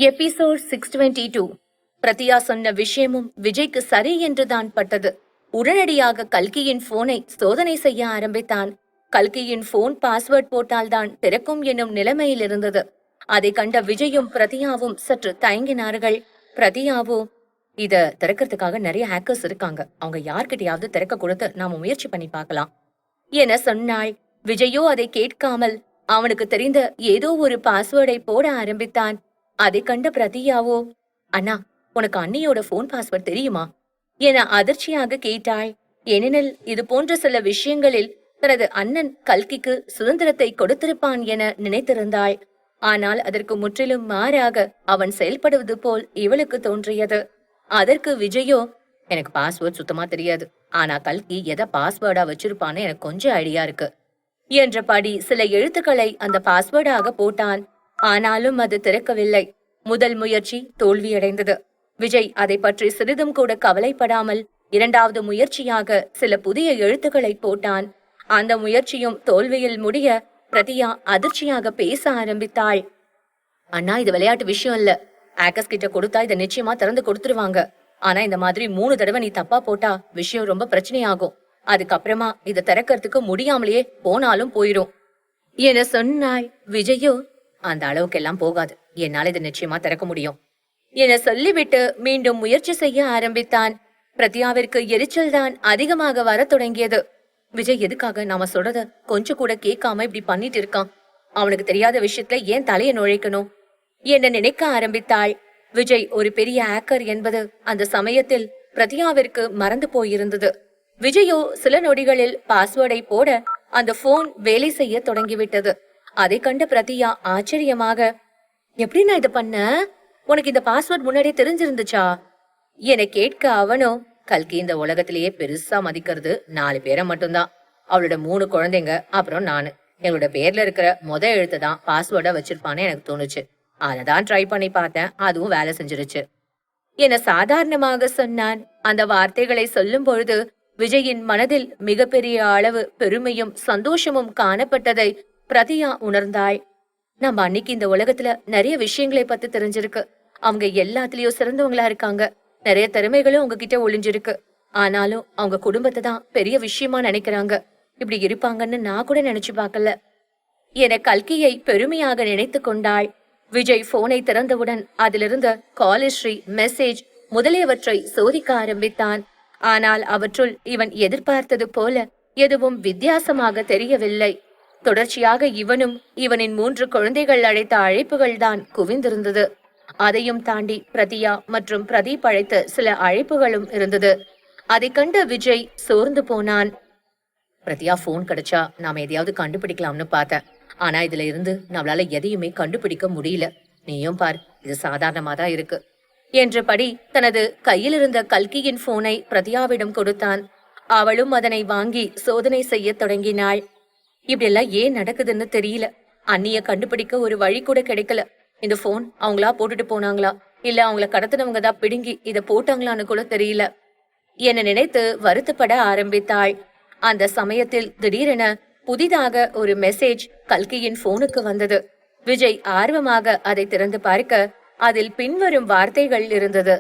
Episode 622. பிரதியா சொன்ன விஷயமும் விஜய்க்கு சரி என்றுதான் பட்டது. உடனடியாக கல்கியின் போனை சோதனை செய்ய ஆரம்பித்தான். கல்கியின் போன் பாஸ்வேர்ட் போட்டால்தான் திறக்கும் என்னும் நிலைமையில் இருந்தது. அதை கண்ட விஜயும் பிரதியாவும் சற்று தயங்கினார்கள். பிரதியாவோ, இத திறக்கிறதுக்காக நிறைய ஹேக்கர்ஸ் இருக்காங்க, அவங்க யார்கிட்டயாவது திறக்க கொடுத்து நாம முயற்சி பண்ணி பார்க்கலாம் என சொன்னாள். விஜயோ அதை கேட்காமல் அவனுக்கு தெரிந்த ஏதோ ஒரு பாஸ்வேர்டை போட ஆரம்பித்தான். அதை கண்ட பிரதியாவோ, அண்ணா, உனக்கு அண்ணியோட போன் பாஸ்வேர்ட் தெரியுமா என அதிர்ச்சியாக கேட்டாள். ஏனெனில் இது போன்ற சில விஷயங்களில் தனது அண்ணன் கல்கிக்கு சுதந்திரத்தை கொடுத்திருப்பான் என நினைத்திருந்தாள். ஆனால் அதற்கு முற்றிலும் மாறாக அவன் செயல்படுவது போல் இவளுக்கு தோன்றியது. அதற்கு விஜயோ, எனக்கு பாஸ்வேர்ட் சுத்தமா தெரியாது, ஆனா கல்கி எதை பாஸ்வேர்டா வச்சிருப்பான்னு எனக்கு கொஞ்சம் ஐடியா இருக்கு என்றபடி சில எழுத்துக்களை அந்த பாஸ்வேர்டாக போட்டான். ஆனாலும் அது திறக்கவில்லை. முதல் முயற்சி தோல்வியடைந்தது. விஜய் அதை பற்றி சிறிதும் கூட கவலைப்படாமல் இரண்டாவது முயற்சியாக சில புதிய எழுத்துக்களை போட்டான். அந்த முயற்சியும் தோல்வியில் முடிய பிரதியா அதிர்ச்சியாக பேச ஆரம்பித்தாள். அண்ணா, இது விளையாட்டு விஷயம் இல்ல. ஹேக்கர்ஸ் கிட்ட கொடுத்தா இதை நிச்சயமா திறந்து கொடுத்துருவாங்க. ஆனா இந்த மாதிரி 3 தடவை நீ தப்பா போட்டா விஷயம் ரொம்ப பிரச்சனையாகும். அதுக்கப்புறமா இதை திறக்கிறதுக்கு முடியாமலேயே போனாலும் போயிரும் என சொன்னாள். விஜயோ, அந்த அளவுக்கெல்லாம் போகாது, என்னால இதை நிச்சயமா திறக்க முடியும் என சொல்லிவிட்டு மீண்டும் முயற்சி செய்ய ஆரம்பித்தான். பிரத்யாவிற்கு எரிச்சல் தான் அதிகமாக வர தொடங்கியது. விஜய் எதுக்காக நாம சொல்றத கொஞ்சம் கூட கேட்காம இப்படி பண்ணிட்டு இருக்கான்? அவனுக்கு தெரியாத விஷயத்துல ஏன் தலையை நுழைக்கணும் என்ன நினைக்க ஆரம்பித்தாள். விஜய் ஒரு பெரிய ஹேக்கர் என்பது அந்த சமயத்தில் பிரத்யாவிற்கு மறந்து போயிருந்தது. விஜயோ சில நொடிகளில் பாஸ்வேர்டை போட அந்த போன் வேலை செய்ய தொடங்கிவிட்டது. அதை கண்ட பிரதியா ஆச்சரியமாக, எப்படி நான் இதை பண்ண? உனக்கு இந்த பாஸ்வேர்ட் முன்னாடியே தெரிஞ்சிருந்துச்சா என கேட்க அவனோ, கல்கி இந்த உலகத்திலேயே பெருசா மதிக்கிறது 4 பேரை மட்டும்தான். அவளோட 3 குழந்தைங்க, அப்புறம் நானு. எங்களோட பேர்ல இருக்கிற எழுத்து தான் பாஸ்வேர்டா வச்சிருப்பான்னு எனக்கு தோணுச்சு. அததான் ட்ரை பண்ணி பார்த்தேன், அதுவும் வேலை செஞ்சிருச்சு என சாதாரணமாக சொன்னான். அந்த வார்த்தைகளை சொல்லும் பொழுது விஜயின் மனதில் மிகப்பெரிய அளவு பெருமையும் சந்தோஷமும் காணப்பட்டதை பிரதியா உணர்ந்தாள். நம்ம அன்னைக்கு இந்த உலகத்துல நிறைய விஷயங்களை பத்தி தெரிஞ்சிருக்கு. அவங்க எல்லாத்துலயும் சிறந்தவங்களா இருக்காங்க. நிறைய திறமைகளும் அவங்க கிட்ட ஒளிஞ்சிருக்கு. ஆனாலும் அவங்க குடும்பத்தை தான் பெரிய விஷயமா நினைக்கிறாங்க. இப்படி இருப்பாங்கன்னு நான் கூட நினைச்சு பார்க்கல என கல்கியை பெருமையாக நினைத்து கொண்டாள். விஜய் போனை திறந்தவுடன் அதிலிருந்த கால் ஹிஸ்டரி, மெசேஜ் முதலியவற்றை சோதிக்க ஆரம்பித்தான். ஆனால் அவற்றுள் இவன் எதிர்பார்த்தது போல எதுவும் வித்தியாசமாக தெரியவில்லை. தொடர்ச்சியாக இவனும் இவனின் 3 குழந்தைகள் அழைத்த அழைப்புகள் தான் குவிந்திருந்தது. அதையும் தாண்டி பிரதியா மற்றும் பிரதீப் அழைத்த சில அழைப்புகளும் இருந்தது. அதை கண்ட விஜய் சோர்ந்து போனான். பிரதியா போன் கிடைச்சா நாம எதையாவது கண்டுபிடிக்கலாம்னு பார்த்தேன். ஆனா இதுல இருந்து நம்மளால எதையுமே கண்டுபிடிக்க முடியல. நீயும் பார், இது சாதாரணமா தான் இருக்கு என்றபடி தனது கையில் இருந்த கல்கியின் போனை பிரதியாவிடம் கொடுத்தான். அவளும் அதனை வாங்கி சோதனை செய்ய தொடங்கினாள். இப்படி எல்லாம் ஏன் நடக்குதுன்னு தெரியல. அண்ணிய கண்டுபிடிக்க ஒரு வழி கூட கிடைக்கல. இந்த போன் அவங்களா போட்டுட்டு போனாங்களா, இல்ல அவங்கள கடத்தினவங்க தான் பிடுங்கி இத போட்டாங்களான்னு கூட தெரியல என நினைத்து வருத்தப்பட ஆரம்பித்தாள். அந்த சமயத்தில் திடீரென புதிதாக ஒரு மெசேஜ் கல்கியின் போனுக்கு வந்தது. விஜய் ஆர்வமாக அதை திறந்து பார்க்க அதில் பின்வரும் வார்த்தைகள் இருந்தது.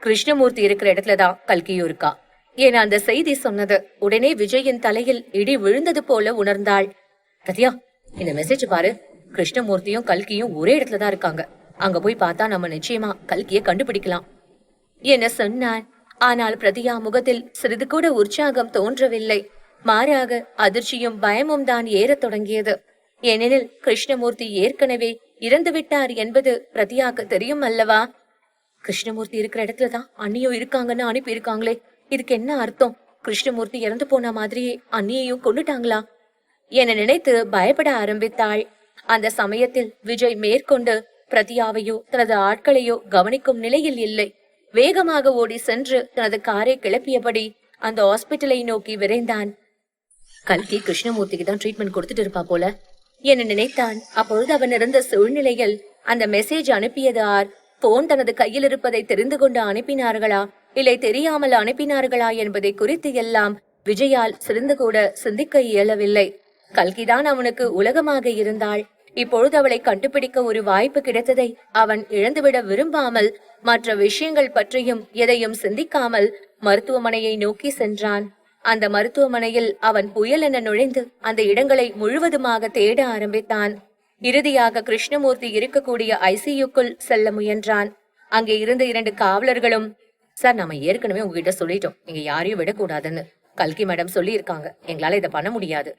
கிருஷ்ணமூர்த்தி இருக்கிற இடத்துலதான் கல்கியும் இருக்கா என அந்த செய்தி சொன்னது. உடனே விஜயின் தலையில் இடி விழுந்தது போல உணர்ந்தாள். பிரதியா, இந்த மெசேஜ் பாரு, கிருஷ்ணமூர்த்தியும் கல்கியும் ஒரே இடத்துலதான் இருக்காங்க. அங்க போய் பார்த்தா நம்ம நிச்சயமா கல்கியை கண்டுபிடிக்கலாம் என சொன்னான். ஆனால் பிரதியா முகத்தில் சிறிது கூட உற்சாகம் தோன்றவில்லை. மாறாக அதிர்ச்சியும் பயமும் தான் ஏறத் தொடங்கியது. ஏனெனில் கிருஷ்ணமூர்த்தி ஏற்கனவே இறந்து விட்டார் என்பது பிரதியாக்கு தெரியும் அல்லவா? கிருஷ்ணமூர்த்தி இருக்கிற இடத்துலதான் அண்ணியும் இருக்காங்கன்னு அனுப்பி இருக்காங்களே, இதுக்கு என்ன அர்த்தம்? கிருஷ்ணமூர்த்தி இறந்து போன மாதிரியே அண்ணியையும் கொண்டுட்டாங்களா என நினைத்து பயப்பட ஆரம்பித்தாள். அந்த சமயத்தில் விஜய் மேற்கொண்டு பிரதியாவையோ தனது ஆட்களையோ கவனிக்கும் நிலையில் இல்லை. வேகமாக ஓடி சென்று தனது காரை கிளப்பியபடி அந்த ஹாஸ்பிட்டலை நோக்கி விரைந்தான். கல்கி கிருஷ்ணமூர்த்திக்கு தான் ட்ரீட்மெண்ட் கொடுத்துட்டு இருப்பா போல என நினைத்தான். அப்பொழுது அவன் இருந்த சூழ்நிலையில் அந்த மெசேஜ் அனுப்பியது ஆர், போன் தனது கையில் இருப்பதை தெரிந்து கொண்டு அனுப்பினார்களா, இல்லை தெரியாமல் அனுப்பினார்களா என்பதை குறித்து எல்லாம் விஜயால் சிறிது கூட சிந்திக்க இயலவில்லை. கல்கிதான் அவனுக்கு உலகமாக இருந்தாள். இப்பொழுது அவளை கண்டுபிடிக்க ஒரு வாய்ப்பு கிடைத்ததை அவன் இழந்துவிட விரும்பாமல் மற்ற விஷயங்கள் பற்றியும் எதையும் சிந்திக்காமல் மருத்துவமனையை நோக்கி சென்றான். அந்த மருத்துவமனையில் அவன் புயல் என நுழைந்து அந்த இடங்களை முழுவதுமாக தேட ஆரம்பித்தான். இறுதியாக கிருஷ்ணமூர்த்தி இருக்கக்கூடிய ஐசியூக்குள் செல்ல முயன்றான். அங்கே இருந்த 2 காவலர்களும், சார், நம்ம ஏற்கனவே உங்ககிட்ட சொல்லிட்டோம், நீங்க யாரையும் விடக்கூடாதுன்னு. கல்கி மேடம் சொல்லி இருக்காங்க, எங்களால இதை பண்ண முடியாது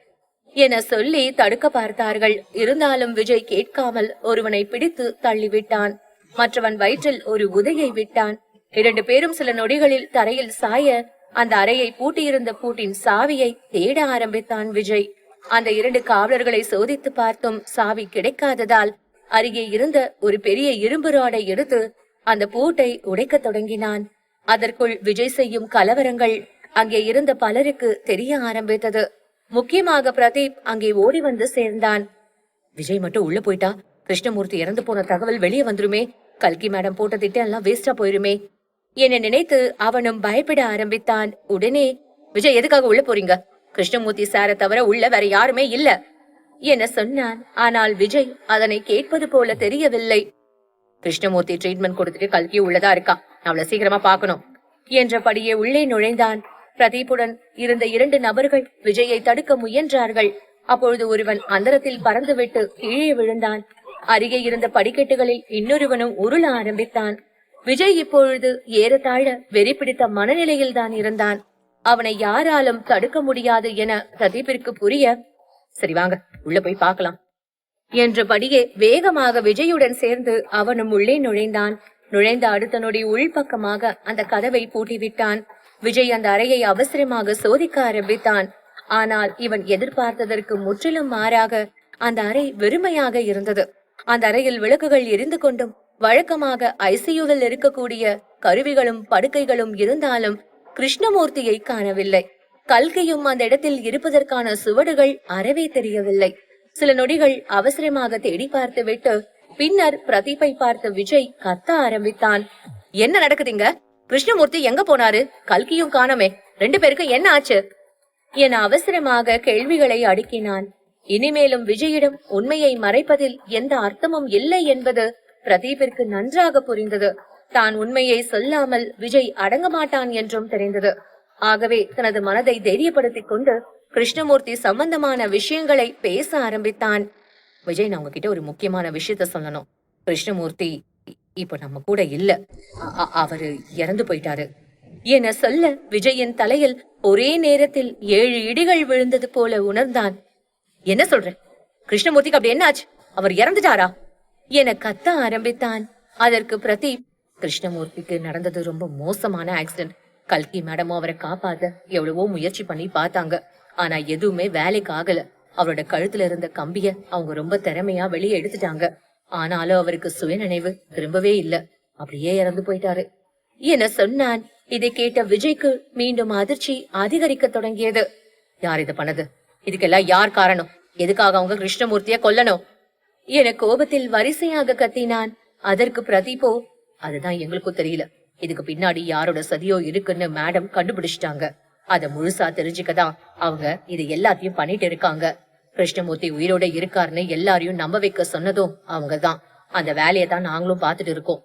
என சொல்லி தடுக்க பார்த்தார்கள். இருந்தாலும் விஜய் கேட்காமல் ஒருவனை பிடித்து தள்ளிவிட்டான். மற்றவன் வயிற்றில் ஒரு உதையை விட்டான். 2 பேரும் சில நொடிகளில் தரையில் சாய அந்த அறையை பூட்டியிருந்த பூட்டின் சாவியை தேட ஆரம்பித்தான் விஜய். அந்த 2 காவலர்களை சோதித்து பார்த்தும் சாவி கிடைக்காததால் அருகே இருந்த ஒரு பெரிய இரும்பு ராடை எடுத்து அந்த பூட்டை உடைக்க தொடங்கினான். அதற்குள் விஜய் செய்யும் கலவரங்கள் அங்கே இருந்த பலருக்கு தெரிய ஆரம்பித்தது. முக்கியமாக பிரதீப் அங்கே ஓடி வந்து சேர்ந்தான். விஜய் மட்டும் உள்ள போயிட்டா கிருஷ்ணமூர்த்தி இறந்து போன தகவல் வெளியே வந்துருமே, கல்கி மேடம் போட்ட திட்டம் எல்லாம் வேஸ்டா போயிருமே என நினைத்து அவனும் பயப்பட ஆரம்பித்தான். உடனே, விஜய் எதுக்காக உள்ள போறீங்க? கிருஷ்ணமூர்த்தி சாரை தவிர உள்ள வேற யாருமே இல்ல என சொன்னான். ஆனால் விஜய் அதனை கேட்பது போல தெரியவில்லை. கிருஷ்ணமூர்த்தி ட்ரீட்மெண்ட் கொடுத்துட்டு கல்கி உள்ளதா இருக்கா, அவளை சீக்கிரமா பாக்கணும் என்றபடியே உள்ளே நுழைந்தான். பிரதீப்புடன் இருந்த 2 நபர்கள் விஜயை தடுக்க முயன்றார்கள். அப்பொழுது ஒருவன் அந்தரத்தில் பறந்துவிட்டு கீழே விழுந்தான். அருகே இருந்த படிக்கட்டுகளில் இன்னொருவனும் உருள ஆரம்பித்தான். விஜய் இப்பொழுது ஏறத்தாழ வெறி பிடித்த மனநிலையில் தான் இருந்தான். அவனை யாராலும் தடுக்க முடியாது என பிரதீப்பிற்கு புரிய, சரி வாங்க உள்ள போய் பார்க்கலாம் என்றபடியே வேகமாக விஜயுடன் சேர்ந்து அவனும் உள்ளே நுழைந்தான். நுழைந்த அடுத்த நொடி உள்பக்கமாக அந்த கதவை பூட்டிவிட்டான். விஜய் அந்த அறையை அவசரமாக சோதிக்க ஆரம்பித்தான். ஆனால் இவன் எதிர்பார்த்ததற்கு முற்றிலும் மாறாக அந்த அறை வெறுமையாக இருந்தது. அந்த அறையில் விளக்குகள் எரிந்து கொண்டும் வழக்கமாக ஐசியூவில் இருக்கக்கூடிய கருவிகளும் படுக்கைகளும் இருந்தாலும் கிருஷ்ணமூர்த்தியை காணவில்லை. கல்கியும் அந்த இடத்தில் இருப்பதற்கான சுவடுகள் அறவே தெரியவில்லை. சில நொடிகள் அவசரமாக தேடி பார்த்து விட்டு பின்னர் பிரதீப்பை பார்த்த விஜய் கத்த ஆரம்பித்தான். என்ன நடக்குதுங்க? கிருஷ்ணமூர்த்தி எங்க போனாரு? கல்கியும் காணோமே, 2 பேருக்கு என்ன ஆச்சு என அவசரமாக கேள்விகளை அடுக்கினான். இனிமேலும் விஜயிடம் உண்மையை மறைப்பதில் எந்த அர்த்தமும் இல்லை என்பது பிரதீப்பிற்கு நன்றாக புரிந்தது. தான் உண்மையை சொல்லாமல் விஜய் அடங்க மாட்டான் என்றும் தெரிந்தது. ஆகவே தனது மனதை தைரியப்படுத்திக் கொண்டு கிருஷ்ணமூர்த்தி சம்பந்தமான விஷயங்களை பேச ஆரம்பித்தான். விஜய், நான் உங்ககிட்ட ஒரு முக்கியமான விஷயத்த சொல்லணும். கிருஷ்ணமூர்த்தி இப்ப நம்ம கூட இல்ல, அவரு இறந்து போயிட்டாரு என சொல்ல விஜயின் தலையில் ஒரே நேரத்தில் 7 இடிகள் விழுந்தது போல உணர்ந்தான். என்ன சொல்ற? கிருஷ்ணமூர்த்திக்கு அப்படி என்ன ஆச்சு? அவர் இறந்துட்டாரா என கத்த ஆரம்பித்தான். அதற்கு பிரதீப், கிருஷ்ணமூர்த்திக்கு நடந்தது ரொம்ப மோசமான ஆக்சிடென்ட். கல்கி மேடமும் அவரை காப்பாத்த எவ்வளவோ முயற்சி பண்ணி பார்த்தாங்க. ஆனா எதுவுமே வேலைக்கு ஆகல. அவரோட கழுத்துல இருந்த கம்பிய அவங்க ரொம்ப திறமையா வெளியே எடுத்துட்டாங்க. ஆனாலும் அவருக்கு சுயநினைவு திரும்பவே இல்ல, அப்படியே இறந்து போயிட்டாரு என சொன்னான். இதை கேட்ட விஜய்க்கு மீண்டும் அதிர்ச்சி அதிகரிக்க தொடங்கியது. யார் இதை பண்ணது? இதுக்கெல்லாம் யார் காரணம்? எதுக்காக அவங்க கிருஷ்ணமூர்த்திய கொல்லணும் என கோபத்தில் வரிசையாக கத்தினான். அதற்கு பிரதீப்போ, அதுதான் எங்களுக்கும் தெரியல. இதுக்கு பின்னாடி யாரோட சதியோ இருக்குன்னு மேடம் கண்டுபிடிச்சிட்டாங்க. அத முழுசா தெரிஞ்சுக்கதான் அவங்க இது எல்லாத்தையும் பண்ணிட்டு இருக்காங்க. கிருஷ்ணமூர்த்தி உயிரோட இருக்காருன்னு எல்லாரையும் நம்ப வைக்க சொன்னதும் அவங்கதான். அந்த வேலையை தான் நாங்களும் பாத்துட்டு இருக்கோம்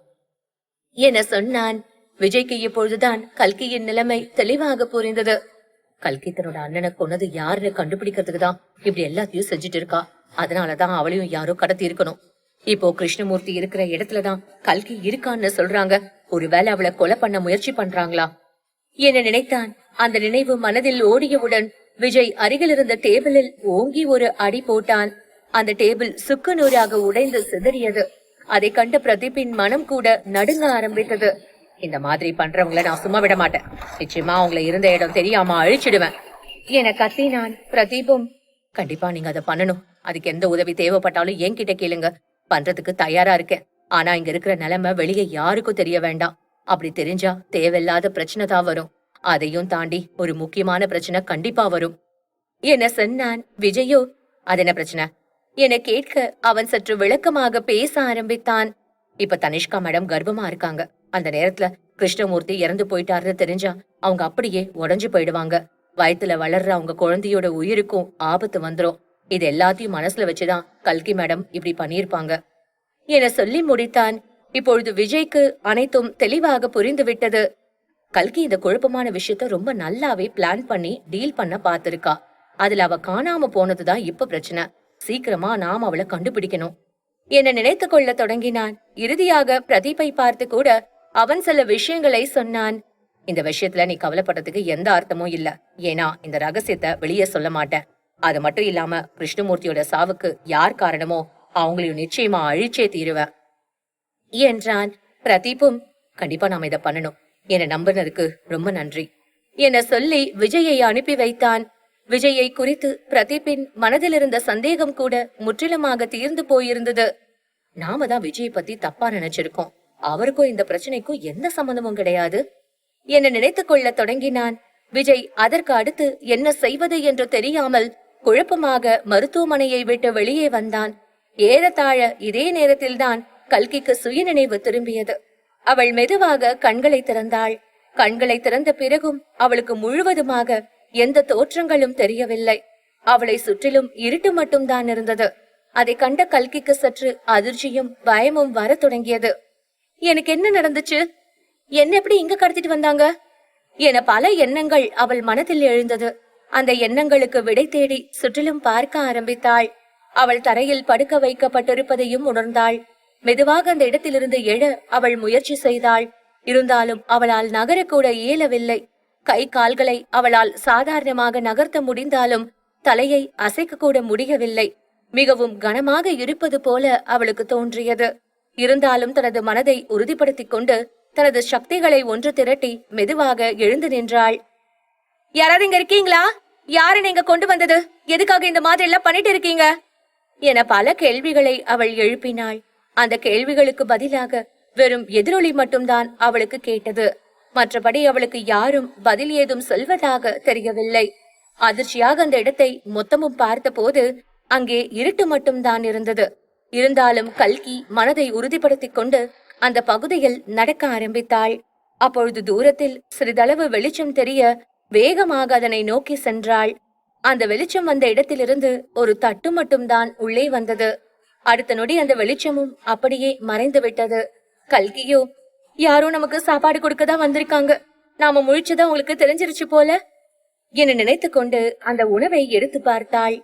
என சொன்னான். விஜய்க்கு இப்பொழுதுதான் கல்கியின் நிலைமை தெளிவாக புரிந்தது. கல்கி தன்னோட அண்ணனை கொன்னது யாருன்னு கண்டுபிடிக்கிறதுக்கு தான் இப்படி எல்லாத்தையும் செஞ்சுட்டு இருக்கா. அதனாலதான் அவளையும் யாரோ கடத்தி இருக்கணும். இப்போ கிருஷ்ணமூர்த்தி இருக்கிற இடத்துலதான் கல்கி இருக்கான்னு சொல்றாங்க. ஒருவேளை அவளை கொலை பண்ண முயற்சி பண்றாங்களா என நினைத்தான். அந்த நினைவு மனதில் ஓடியவுடன் விஜய் அருகில் இருந்த டேபிளில் ஓங்கி ஒரு அடி போட்டான். அந்த டேபிள் சுக்கு நூறாக உடைந்து சிதறியது. அதை கண்ட பிரதீப்பின் மனம் கூட நடுங்க ஆரம்பித்தது. இந்த மாதிரி பண்றவங்கள நான் சும்மா விட மாட்டேன். நிச்சயமா அவங்கள இருந்த இடம் தெரியாம அழிச்சிடுவேன் என கத்தினான். பிரதீப்பும், கண்டிப்பா நீங்க அதை பண்ணணும். அதுக்கு எந்த உதவி தேவைப்பட்டாலும் என்கிட்ட கேளுங்க, பண்றதுக்கு தயாரா இருக்கேன். ஆனா இங்க இருக்கிற நிலைமை வெளியே யாருக்கும் தெரிய வேண்டாம். அப்படி தெரிஞ்சா தேவையில்லாத பிரச்சனை தான் வரும். அதையும் தாண்டி ஒரு முக்கியமான பிரச்சனை கண்டிப்பா வரும் என சொன்னான். விஜயோ, அது என்ன பிரச்சனை என கேட்க அவன் சற்று விளக்கமாக பேச ஆரம்பித்தான். இப்ப தனிஷ்கா மேடம் கர்ப்பமா இருக்காங்க. அந்த நேரத்துல கிருஷ்ணமூர்த்தி இறந்து போயிட்டாருன்னு தெரிஞ்சா அவங்க அப்படியே உடைஞ்சு போயிடுவாங்க. வயித்துல வளர்ற அவங்க குழந்தையோட உயிருக்கும் ஆபத்து வந்துரும். இது எல்லாத்தையும் மனசுல வச்சுதான் கல்கி மேடம் இப்படி பண்ணியிருப்பாங்க என சொல்லி முடித்தான். இப்பொழுது விஜய்க்கு அனைத்தும் தெளிவாக புரிந்துவிட்டது. கல்கி இந்த குழப்பமான விஷயத்த ரொம்ப நல்லாவே பிளான் பண்ணி டீல் பண்ண பாத்திருக்கா. அதுல அவ காணாம போனதுதான் இப்ப பிரச்சனை. சீக்கிரமா நாம் அவளை கண்டுபிடிக்கணும் என நினைத்து கொள்ள தொடங்கினான். இறுதியாக பிரதீப்பை பார்த்து கூட அவன் சில விஷயங்களை சொன்னான். இந்த விஷயத்துல நீ கவலைப்படுறதுக்கு எந்த அர்த்தமும் இல்ல. ஏன்னா இந்த ரகசியத்தை வெளியே சொல்ல மாட்டேன். அது மட்டும் இல்லாம கிருஷ்ணமூர்த்தியோட சாவுக்கு யார் காரணமோ அவங்களையும் நிச்சயமா அழிச்சே தீருவேன் என்றான். பிரதீப்பும் கண்டிப்பா நாம இதை பண்ணணும், என்னை நம்பினதுக்கு ரொம்ப நன்றி என சொல்லி விஜயை அனுப்பி வைத்தான். விஜயை குறித்து பிரதீப்பின் மனதில் இருந்த சந்தேகம் கூட முற்றிலுமாக தீர்ந்து போயிருந்தது. நாம தான் விஜயை பத்தி தப்பா நினைச்சிருக்கோம். அவருக்கும் இந்த பிரச்சனைக்கும் எந்த சம்பந்தமும் கிடையாது என நினைத்துக் கொள்ள தொடங்கினான். விஜய் அதற்கு அடுத்து என்ன செய்வது என்று தெரியாமல் குழப்பமாக மருத்துவமனையை விட்டு வெளியே வந்தான். ஏறத்தாழ இதே நேரத்தில்தான் கல்கிக்கு சுயநினைவு திரும்பியது. அவள் மெதுவாக கண்களை திறந்தாள். கண்களை திறந்த பிறகும் அவளுக்கு முழுவதுமாக எந்த தோற்றங்களும் தெரியவில்லை. அவளை சுற்றிலும் இருட்டு மட்டும்தான் இருந்தது. அதை கண்ட கல்கிக்கு சற்று அதிர்ச்சியும் பயமும் வர தொடங்கியது. எனக்கு என்ன நடந்துச்சு? என்ன எப்படி இங்க கடத்திட்டு வந்தாங்க என பல எண்ணங்கள் அவள் மனதில் எழுந்தது. அந்த எண்ணங்களுக்கு விடை தேடி சுற்றிலும் பார்க்க ஆரம்பித்தாள். அவள் தரையில் படுக்க வைக்கப்பட்டிருப்பதையும் உணர்ந்தாள். மெதுவாக அந்த இடத்திலிருந்து எழ அவள் முயற்சி செய்தாள். இருந்தாலும் அவளால் நகரக்கூட இயலவில்லை. கை கால்களை அவளால் சாதாரணமாக நகர்த்த முடிந்தாலும் தலையை அசைக்க கூட முடியவில்லை. மிகவும் கனமாக இருப்பது போல அவளுக்கு தோன்றியது. இருந்தாலும் தனது மனதை உறுதிப்படுத்திக் கொண்டு தனது சக்திகளை ஒன்று திரட்டி மெதுவாக எழுந்து நின்றாள். யாராவது இங்க இருக்கீங்களா? யாரு நீங்க கொண்டு வந்தது? எதுக்காக இந்த மாதிரி எல்லாம் பண்ணிட்டு இருக்கீங்க என பல கேள்விகளை அவள் எழுப்பினாள். அந்த கேள்விகளுக்கு பதிலாக வெறும் எதிரொலி மட்டும்தான் அவளுக்கு கேட்டது. மற்றபடி அவளுக்கு யாரும் பதில் ஏதும் சொல்வதாக தெரியவில்லை. அதிர்ச்சியாக அந்த இடத்தை மொத்தமும் பார்த்த போது அங்கே இருட்டு மட்டும்தான் இருந்தது. இருந்தாலும் கல்கி மனதை உறுதிப்படுத்திக் கொண்டு அந்த பகுதியில் நடக்க ஆரம்பித்தாள். அப்பொழுது தூரத்தில் சிறிதளவு வெளிச்சம் தெரிய வேகமாக அதனை நோக்கி சென்றாள். அந்த வெளிச்சம் வந்த இடத்திலிருந்து ஒரு தட்டு மட்டும்தான் உள்ளே வந்தது. அடுத்த நொடி அந்த வெளிச்சமும் அப்படியே மறைந்து விட்டது. கல்கியோ, யாரோ நமக்கு சாப்பாடு கொடுக்கதான் வந்திருக்காங்க, நாம முழிச்சதான் உங்களுக்கு தெரிஞ்சிருச்சு போல என நினைத்து கொண்டு அந்த உணவை எடுத்து பார்த்தாள்.